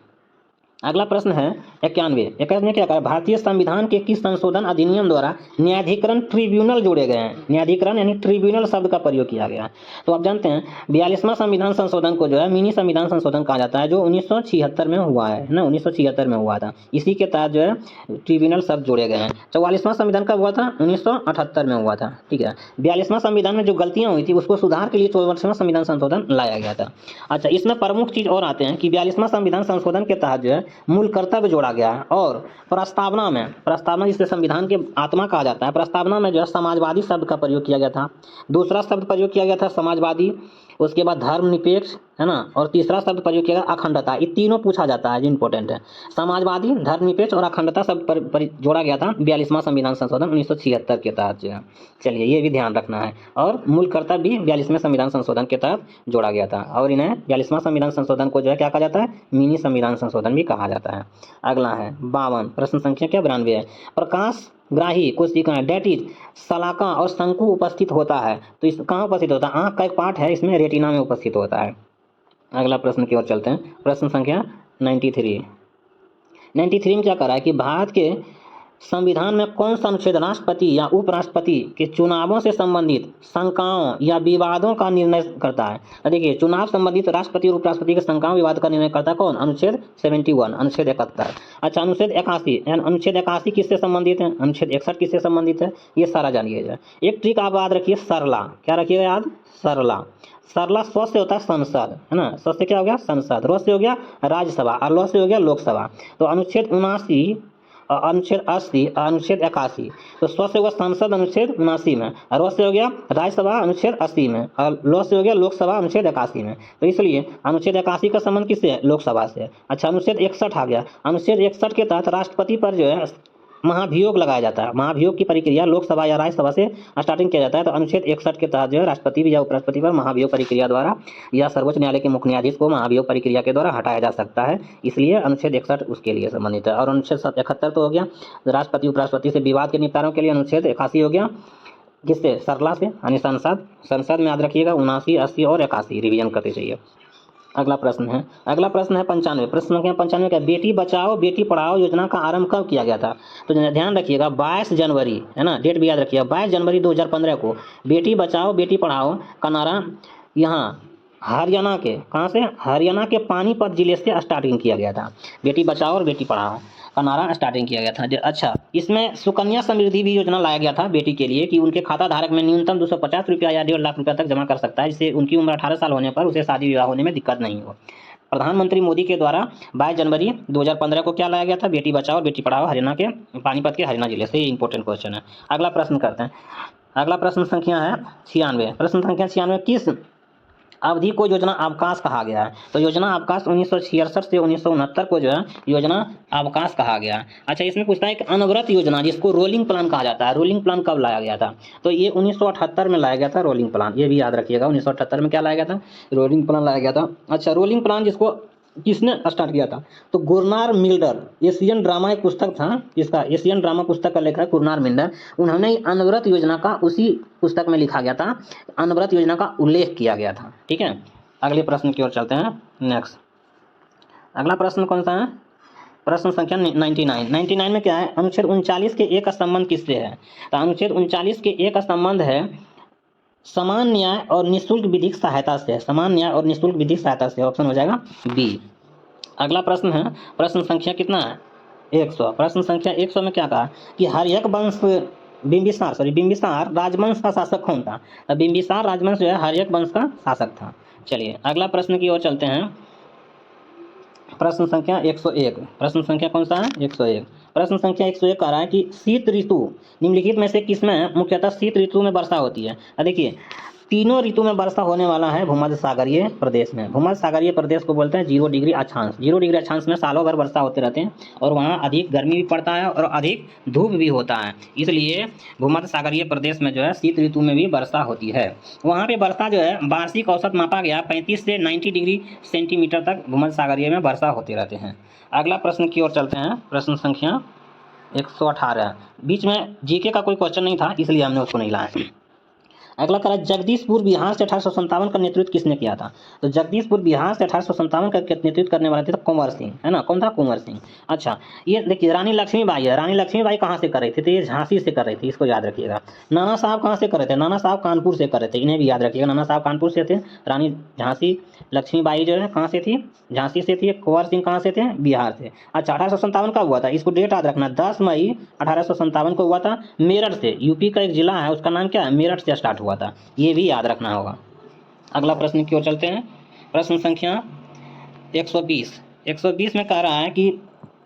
अगला प्रश्न है 91 में क्या कहा, भारतीय संविधान के किस संशोधन अधिनियम द्वारा न्यायाधिकरण ट्रिब्यूनल जोड़े गए हैं? न्यायाधिकरण यानी ट्रिब्यूनल शब्द का प्रयोग किया गया है। तो आप जानते हैं 42वां संविधान संशोधन को जो है मिनी संविधान संशोधन कहा जाता है, जो 1976 में हुआ है ना, 1976 में हुआ था। इसी के तहत जो है ट्रिब्यूनल शब्द जोड़े गए हैं। 44वां संविधान कब हुआ था? 1978 में हुआ था, ठीक है। 42वां संविधान में जो गलतियां हुई थी उसको सुधार के लिए 44वां संविधान संशोधन लाया गया था। अच्छा, इसमें प्रमुख चीज और आते हैं कि 42वां संविधान संशोधन के तहत जो है मूल कर्तव्य जोड़ा गया है, और प्रस्तावना जिसे संविधान के आत्मा कहा जाता है, प्रस्तावना में जो है समाजवादी शब्द का प्रयोग किया गया था। दूसरा शब्द प्रयोग किया गया था समाजवादी, उसके बाद धर्मनिरपेक्ष, है ना, और तीसरा शब्द प्रयोग किया गया अखंडता। ये तीनों पूछा जाता है जो इंपॉर्टेंट है। समाजवादी, धर्मनिरपेक्ष और अखंडता शब्द पर जोड़ा गया था 42वां संविधान संशोधन 1976 के तहत जो है। चलिए, ये भी ध्यान रखना है। और मूल कर्तव्य भी 42वें संविधान संशोधन के तहत जोड़ा गया था, और इन्हें 42वां संविधान संशोधन को जो है क्या कहा जाता है? मिनी संविधान संशोधन भी कहा जाता है। अगला है 52, प्रश्न संख्या क्या 92 है। ग्राही कोशिकाएं, डेट इज शलाका और शंकु उपस्थित होता है। तो इस कहाँ उपस्थित होता है? आँख का एक पार्ट है इसमें, रेटिना में उपस्थित होता है। अगला प्रश्न की ओर चलते हैं। प्रश्न संख्या 93 में क्या करा है कि भारत के संविधान में कौन सा अनुच्छेद राष्ट्रपति या उपराष्ट्रपति के चुनावों से संबंधित शंकाओं या विवादों का निर्णय करता है? तो देखिए, चुनाव संबंधित राष्ट्रपति और उपराष्ट्रपति के शंकाओं विवाद का निर्णय करता कौन? अनुच्छेद 71, अनुच्छेद 71। अच्छा, अनुच्छेद 81, अनुच्छेद 81 किससे संबंधित है? अनुच्छेद 61 किससे संबंधित है? ये सारा जानिएगा। एक ट्रिक आप याद रखिए, सरला। क्या रखिएगा याद? सरला। सरला स्व से होता है संसद, है ना। स्व से क्या हो गया? संसद। र से हो गया राज्यसभा और ल से हो गया लोकसभा। तो अनुच्छेद 79, अनुच्छेद 80, अनुच्छेद 81। तो स्व से होगा संसद अनुच्छेद 79 में, र से हो गया राज्यसभा अनुच्छेद 80 में, और ल से हो गया लोकसभा अनुच्छेद 81 में। तो इसलिए अनुच्छेद 81 का संबंध किससे है? लोकसभा से। अच्छा, अनुच्छेद 61 आ गया। अनुच्छेद 61 के तहत राष्ट्रपति पर जो है महाभियोग लगाया जाता है। महाभियोग की प्रक्रिया लोकसभा या राज्यसभा से स्टार्टिंग किया जाता है। तो अनुच्छेद 61 के तहत जो है राष्ट्रपति या उपराष्ट्रपति पर महाभियोग प्रक्रिया द्वारा या सर्वोच्च न्यायालय के मुख्य न्यायाधीश को महाभियोग प्रक्रिया के द्वारा हटाया जा सकता है। इसलिए अनुच्छेद 61 उसके लिए संबंधित है। और अनुच्छेद 71 तो हो गया राष्ट्रपति उपराष्ट्रपति से विवाद के निपटारों के लिए। अनुच्छेद 81 हो गया किससे? सरला से, यानी संसद। संसद में याद रखिएगा 79, 80 और 81 रिवीजन करते चाहिए। अगला प्रश्न है 95। प्रश्न संख्या 95 का बेटी बचाओ बेटी पढ़ाओ योजना का आरंभ कब किया गया था? तो ध्यान रखिएगा 22 जनवरी, है ना, डेट भी याद रखिएगा। 22 जनवरी 2015 को बेटी बचाओ बेटी पढ़ाओ का नारा यहाँ हरियाणा के, कहाँ से? हरियाणा के पानीपत जिले से स्टार्टिंग किया गया था। बेटी बचाओ और बेटी पढ़ाओ का नारा स्टार्टिंग किया गया था। अच्छा, इसमें सुकन्या समृद्धि भी योजना लाया गया था बेटी के लिए कि उनके खाता धारक में न्यूनतम 250 रुपया या 1.5 लाख रुपया तक जमा कर सकता है, जिससे उनकी उम्र 18 साल होने पर उसे शादी विवाह होने में दिक्कत नहीं हो। प्रधानमंत्री मोदी के द्वारा 22 जनवरी 2015 को क्या लाया गया था? बेटी बचाओ बेटी पढ़ाओ, हरियाणा के पानीपत के हरियाणा जिले से। ये इंपॉर्टेंट क्वेश्चन है। अगला प्रश्न करते हैं। अगला प्रश्न संख्या है 96। प्रश्न संख्या 96 किस अवधि को योजना अवकाश कहा गया है? तो योजना अवकाश 1966 से 1969 को जो है योजना अवकाश कहा गया है। अच्छा, इसमें पूछता है कि अनवरत योजना जिसको रोलिंग प्लान कहा जाता है, रोलिंग प्लान कब लाया गया था? तो ये 1978 में लाया गया था रोलिंग प्लान। ये भी याद रखिएगा 1978 में क्या लाया गया था? रोलिंग प्लान लाया गया था। अच्छा, रोलिंग प्लान जिसको किसने स्टार्ट किया था? तो गुरनार मिल्डर, एशियन ड्रामा एक पुस्तक था, इसका एशियन ड्रामा पुस्तक का लेखक गुरनार मिल्डर, उन्होंने अनवरत योजना का उसी पुस्तक में लिखा गया था, अनवरत योजना का उल्लेख किया गया था। ठीक है, अगले प्रश्न की ओर चलते हैं। नेक्स्ट अगला प्रश्न कौन सा है? प्रश्न संख्या 99 में क्या है? अनुच्छेद 39 के एक संबंध किससे है? तो अनुच्छेद 39 के एक संबंध है समान न्याय और निःशुल्क विधिक सहायता से। समान न्याय और निःशुल्क विधिक सहायता से, ऑप्शन हो जाएगा बी। अगला प्रश्न है प्रश्न संख्या कितना है? 100। प्रश्न संख्या 100 में क्या कहा कि हर्यक वंश बिंबिसार राजवंश का शासक कौन था? तो बिंबिसार राजवंश जो है हर्यक वंश का शासक था। चलिए अगला प्रश्न की ओर चलते हैं। प्रश्न संख्या 101। प्रश्न संख्या कौन सा है? 101। प्रश्न संख्या 101 कह रहा है कि शीत ऋतु निम्नलिखित में से किसमें मुख्यतः शीत ऋतु में वर्षा होती है? देखिए, तीनों ऋतु में वर्षा होने वाला है भूमध्य सागरीय प्रदेश में। भूमध्य सागरीय प्रदेश को बोलते हैं 0 डिग्री अक्षांश। 0 डिग्री अक्षांश में सालों भर वर्षा होते रहते हैं और वहाँ अधिक गर्मी भी पड़ता है और अधिक धूप भी होता है। इसलिए भूमध्य सागरीय प्रदेश में जो है शीत ऋतु में भी वर्षा होती है। वहाँ पे वर्षा जो है वार्षिक औसत मापा गया 35 से 90 डिग्री सेंटीमीटर तक भूमध्य सागरीय में वर्षा होते रहते हैं। अगला प्रश्न की ओर चलते हैं। प्रश्न संख्या 118। बीच में जीके का कोई क्वेश्चन नहीं था इसलिए हमने उसको नहीं लाया। अगला करा जगदीशपुर बिहार से 1857 का नेतृत्व किसने किया था? तो जगदीशपुर बिहार से 1857 का नेतृत्व करने वाले थे कुंवर सिंह, है ना। कौन था? कुंवर सिंह। अच्छा, ये देखिए रानी लक्ष्मीबाई है। रानी लक्ष्मीबाई कहाँ से कर रही थी? तो ये झांसी से कर रही थी, इसको याद रखिएगा। नाना साहब कहाँ से कर रहे थे? नाना साहब कानपुर से कर रहे थे, इन्हें भी याद रखिएगा। नाना साहब कानपुर से थे। रानी झांसी लक्ष्मीबाई जो है कहाँ से थी? झांसी से थी। कुंवर सिंह कहाँ से थे? बिहार से। अच्छा, 1857 का हुआ था, इसको डेट याद रखना, 10 मई 1857 को हुआ था। मेरठ से, यूपी का एक जिला है उसका नाम क्या है? मेरठ से स्टार्ट हुआ था, ये भी याद रखना होगा। अगला प्रश्न की ओर चलते हैं। प्रश्न संख्या 120। 120 में कह रहा है कि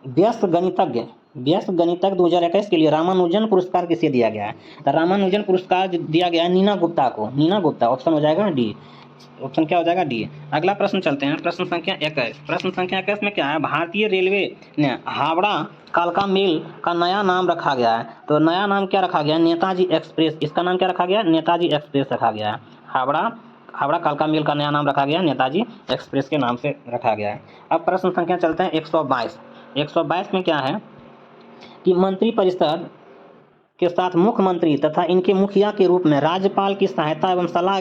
व्यस्त गणितज्ञ 2021 के लिए रामानुजन पुरस्कार किसे दिया गया है? तो रामानुजन पुरस्कार दिया गया है नीना गुप्ता को। नीना गुप्ता, ऑप्शन हो जाएगा डी। ऑप्शन क्या हो जाएगा? डी। अगला प्रश्न चलते हैं। प्रश्न संख्या 21। प्रश्न संख्या 21 में क्या है? भारतीय रेलवे ने हावड़ा कालका मेल का नया नाम रखा गया है। तो नया नाम क्या रखा गया है? नेताजी एक्सप्रेस। इसका नाम क्या रखा गया है? नेताजी एक्सप्रेस रखा गया है। हावड़ा कालका मेल का नया नाम रखा गया है, नेताजी एक्सप्रेस के नाम से रखा गया है। अब प्रश्न संख्या चलते हैं 122। 122 में क्या है कि मंत्रिपरिषद के साथ मुख्यमंत्री तथा इनके मुखिया के रूप में राज्यपाल की सहायता एवं सलाह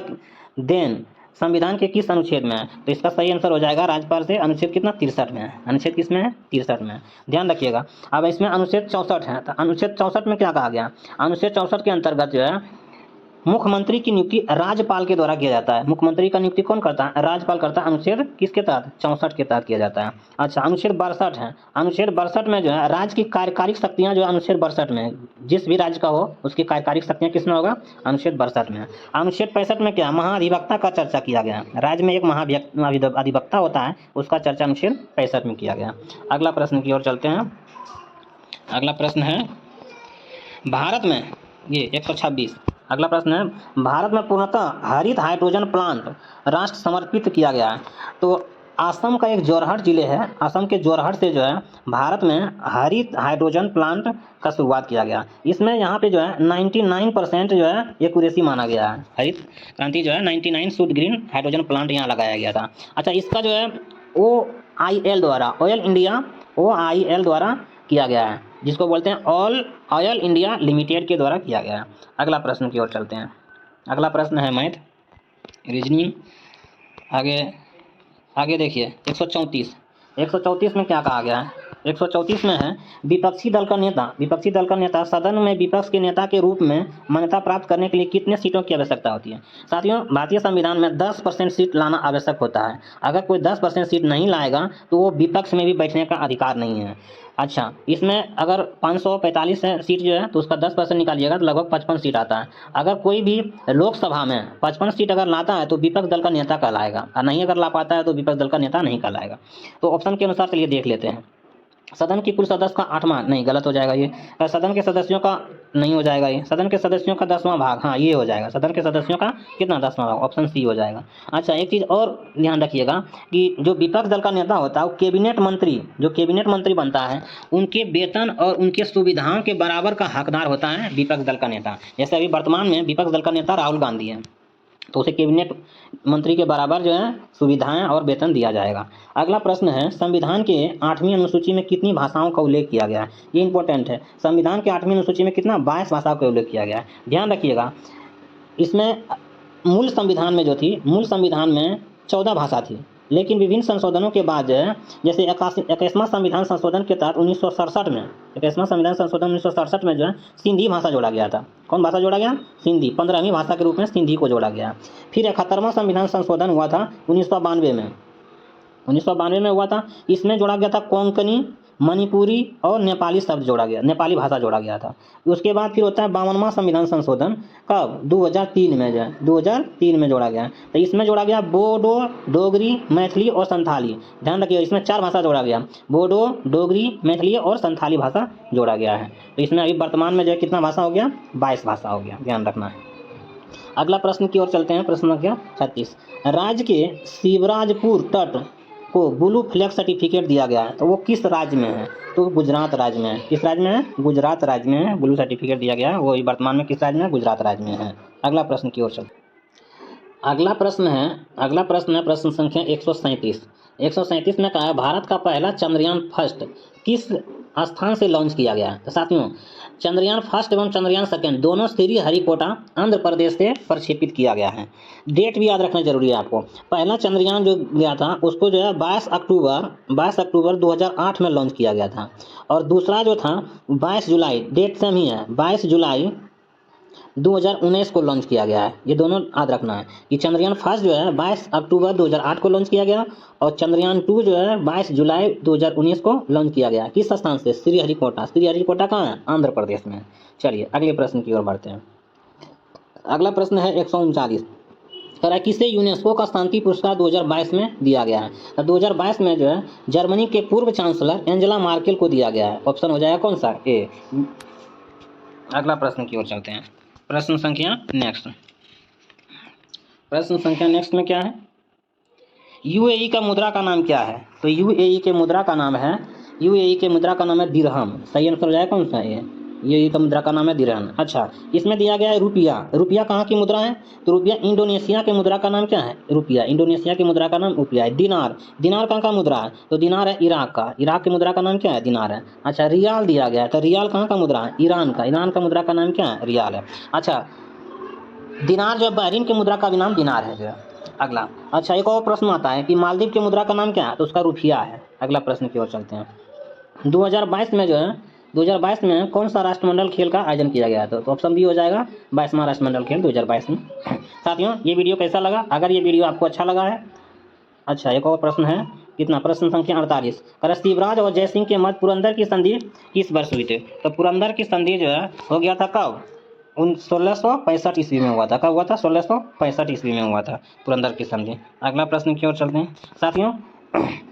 देन संविधान के किस अनुच्छेद में है? तो इसका सही आंसर हो जाएगा राज्यपाल से अनुच्छेद कितना 63 में है। अनुच्छेद किसमें है? 63 में। ध्यान रखिएगा। अब इसमें अनुच्छेद 64 है, तो अनुच्छेद 64 में क्या कहा गया? अनुच्छेद 64 के अंतर्गत जो है मुख्यमंत्री की नियुक्ति राज्यपाल के द्वारा किया जाता है। मुख्यमंत्री का नियुक्ति कौन करता है? राज्यपाल करता है। अनुच्छेद किसके तहत? 64 के तहत किया जाता है। अच्छा, अनुच्छेद 62 है। अनुच्छेद 62 में जो है राज्य की कार्यकारिक शक्तियां जो है अनुच्छेद 62 में, जिस भी राज्य का हो उसकी कार्यकारिक शक्तियां किसमें होगा? अनुच्छेद 62 में। अनुच्छेद 65 में क्या? महाधिवक्ता का चर्चा किया गया। राज्य में एक महाधिवक्ता होता है, उसका चर्चा अनुच्छेद 65 में किया गया। अगला प्रश्न की ओर चलते हैं। अगला प्रश्न है भारत में, ये 126। अगला प्रश्न है भारत में पूर्णतः हरित हाइड्रोजन प्लांट राष्ट्र समर्पित किया गया है। तो असम का एक जोरहट जिले है, असम के जोरहट से जो है भारत में हरित हाइड्रोजन प्लांट का शुरुआत किया गया। इसमें यहाँ पे जो है 99% जो है एक्यूरेसी माना गया है। हरित क्रांति जो है 99 शुद्ध ग्रीन हाइड्रोजन प्लांट यहाँ लगाया गया था। अच्छा, इसका जो है OIL द्वारा, OIL द्वारा किया गया है, जिसको बोलते हैं ऑयल इंडिया लिमिटेड के द्वारा किया गया है। अगला प्रश्न की ओर चलते हैं। अगला प्रश्न है मैथ रीजनिंग। आगे देखिए 134 में क्या कहा गया है? 134 में है विपक्षी दल का नेता सदन में विपक्ष के नेता के रूप में मान्यता प्राप्त करने के लिए कितने सीटों की आवश्यकता होती है? साथियों, भारतीय संविधान में 10% सीट लाना आवश्यक होता है। अगर कोई 10% सीट नहीं लाएगा तो वो विपक्ष में भी बैठने का अधिकार नहीं है। अच्छा, इसमें अगर 545 सीट जो है तो उसका 10% निकालिएगा तो लगभग 55 सीट आता है। अगर कोई भी लोकसभा में 55 सीट अगर लाता है तो विपक्ष दल का नेता कहलाएगा, और नहीं अगर ला पाता है तो विपक्ष दल का नेता नहीं कहलाएगा। तो ऑप्शन के अनुसार चलिए देख लेते हैं। सदन की कुल सदस्य का 8वां, नहीं गलत हो जाएगा ये। सदन के सदस्यों का नहीं हो जाएगा ये। सदन के सदस्यों का 10वां भाग, हाँ ये हो जाएगा। सदन के सदस्यों का कितना? 10वां भाग, ऑप्शन सी हो जाएगा। अच्छा, एक चीज़ और ध्यान रखिएगा कि जो विपक्ष दल का नेता होता है वो कैबिनेट मंत्री बनता है, उनके वेतन और उनके सुविधाओं के बराबर का हकदार होता है विपक्ष दल का नेता। जैसे अभी वर्तमान में विपक्ष दल का नेता राहुल गांधी है, तो उसे कैबिनेट मंत्री के बराबर जो है सुविधाएं और वेतन दिया जाएगा। अगला प्रश्न है संविधान के 8वीं अनुसूची में कितनी भाषाओं का उल्लेख किया गया है? ये इंपॉर्टेंट है। संविधान के 8वीं अनुसूची में कितना? 22 भाषाओं का उल्लेख किया गया है। ध्यान रखिएगा, इसमें मूल संविधान में 14 भाषा थी, लेकिन विभिन्न संशोधनों के बाद जो है, जैसे 21वां संविधान संशोधन के तहत 1967 में, 21वां संविधान संशोधन 1967 में जो है सिंधी भाषा जोड़ा गया था। कौन भाषा जोड़ा गया? सिंधी। 15वीं भाषा के रूप में सिंधी को जोड़ा गया। फिर 71वां संविधान संशोधन हुआ था 1992 में हुआ था। इसमें जोड़ा गया था कोंकणी, मणिपुरी और नेपाली शब्द जोड़ा गया, नेपाली भाषा जोड़ा गया था। उसके बाद फिर होता है 52वां संविधान संशोधन, कब? 2003 में जो है 2003 में जोड़ा गया। तो इसमें जोड़ा गया बोडो, डोगरी, मैथिली और संथाली। ध्यान रखिए, इसमें 4 भाषा जोड़ा गया, बोडो, डोगरी, मैथिली और संथाली भाषा जोड़ा गया है। तो इसमें अभी वर्तमान में जो है कितना भाषा हो गया? 22 भाषा हो गया, ध्यान रखना है। अगला प्रश्न की ओर चलते हैं। प्रश्न संख्या 36। राज्य के शिवराजपुर तट को ब्लू फ्लैग सर्टिफिकेट दिया गया है, तो वो किस राज्य में है? तो गुजरात राज्य में है। किस राज्य में है? गुजरात राज्य में है ब्लू सर्टिफिकेट दिया गया है। वो वर्तमान में किस राज्य में है? गुजरात राज्य में है। अगला प्रश्न की ओर चलते। अगला प्रश्न है प्रश्न संख्या 137। 137 में कहा है भारत का पहला चंद्रयान फर्स्ट किस स्थान से लॉन्च किया गया है? तो साथियों, चंद्रयान फर्स्ट एवं चंद्रयान सेकंड दोनों श्रीहरिकोटा आंध्र प्रदेश से प्रक्षेपित किया गया है। डेट भी याद रखना जरूरी है आपको। पहला चंद्रयान जो गया था उसको जो है 22 अक्टूबर 2008 में लॉन्च किया गया था, और दूसरा जो था 22 जुलाई, डेट सेम ही है, 22 जुलाई 2019 को लॉन्च किया गया है। ये दोनों याद रखना है कि चंद्रयान फर्स्ट जो है 22 अक्टूबर 2008 को लॉन्च किया गया, और चंद्रयान 2 जो है 22 जुलाई 2019 को लॉन्च किया गया। किस स्थान से? श्रीहरिकोटा। श्रीहरिकोटा कहाँ है? आंध्र प्रदेश में। चलिए अगले प्रश्न की ओर बढ़ते हैं। अगला प्रश्न है 139। किसे यूनेस्को का शांति पुरस्कार 2022 में दिया गया है? तो 2022 में जो है जर्मनी के पूर्व चांसलर एंजेला मार्केल को दिया गया है। ऑप्शन हो जाएगा कौन सा? ए। अगला प्रश्न की ओर चलते हैं। प्रश्न संख्या नेक्स्ट में क्या है? यूएई का मुद्रा का नाम क्या है? तो यूएई के मुद्रा का नाम है दिरहम। सही आंसर हो जाएगा कौन सा? ये ये तो मुद्रा का नाम है दिरहम। अच्छा, इसमें दिया गया है रुपया। रुपया कहाँ की मुद्रा है? तो रुपया इंडोनेशिया के मुद्रा का नाम क्या है? रुपया। इंडोनेशिया की मुद्रा का नाम रुपया है। दिनार, दिनार कहाँ का मुद्रा है? तो दिनार है इराक का। इराक की मुद्रा का नाम क्या है? दिनार है। अच्छा, रियाल दिया गया है, तो रियाल कहाँ का मुद्रा है? ईरान का। ईरान का मुद्रा का नाम क्या है? रियाल है। अच्छा, दिनार जो है बहरीन की मुद्रा का भी नाम दिनार है जो है। अगला, अच्छा एक और प्रश्न आता है कि मालदीव की मुद्रा का नाम क्या है? तो उसका रुपया है। अगला प्रश्न की ओर चलते हैं। 2022 में जो है 2022 में कौन सा राष्ट्रमंडल खेल का आयोजन किया गया था? तो ऑप्शन बी हो जाएगा 22वां राष्ट्रमंडल खेल 2022 में। साथियों, ये वीडियो कैसा लगा? अगर ये वीडियो आपको अच्छा लगा है, अच्छा एक और प्रश्न है, कितना? प्रश्न संख्या 48। शिवराज और जयसिंह के मध्य पुरंदर की संधि किस वर्ष हुई थी? तो पुरंदर की संधि जो है हो गया था कब? 1665 ईस्वी में हुआ था। कब हुआ था? 1665 ईस्वी में हुआ था पुरंदर की संधि। अगला प्रश्न की ओर चलते हैं। साथियों,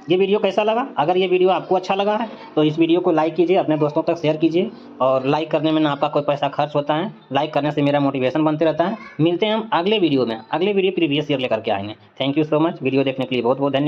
ये वीडियो कैसा लगा? अगर ये वीडियो आपको अच्छा लगा है तो इस वीडियो को लाइक कीजिए, अपने दोस्तों तक शेयर कीजिए। और लाइक करने में ना आपका कोई पैसा खर्च होता है, लाइक करने से मेरा मोटिवेशन बनते रहता है। मिलते हैं हम अगले वीडियो में। अगले वीडियो प्रीवियस ईयर लेकर के आएंगे। Thank you so much. Video देखने के लिए बहुत बहुत धन्यवाद।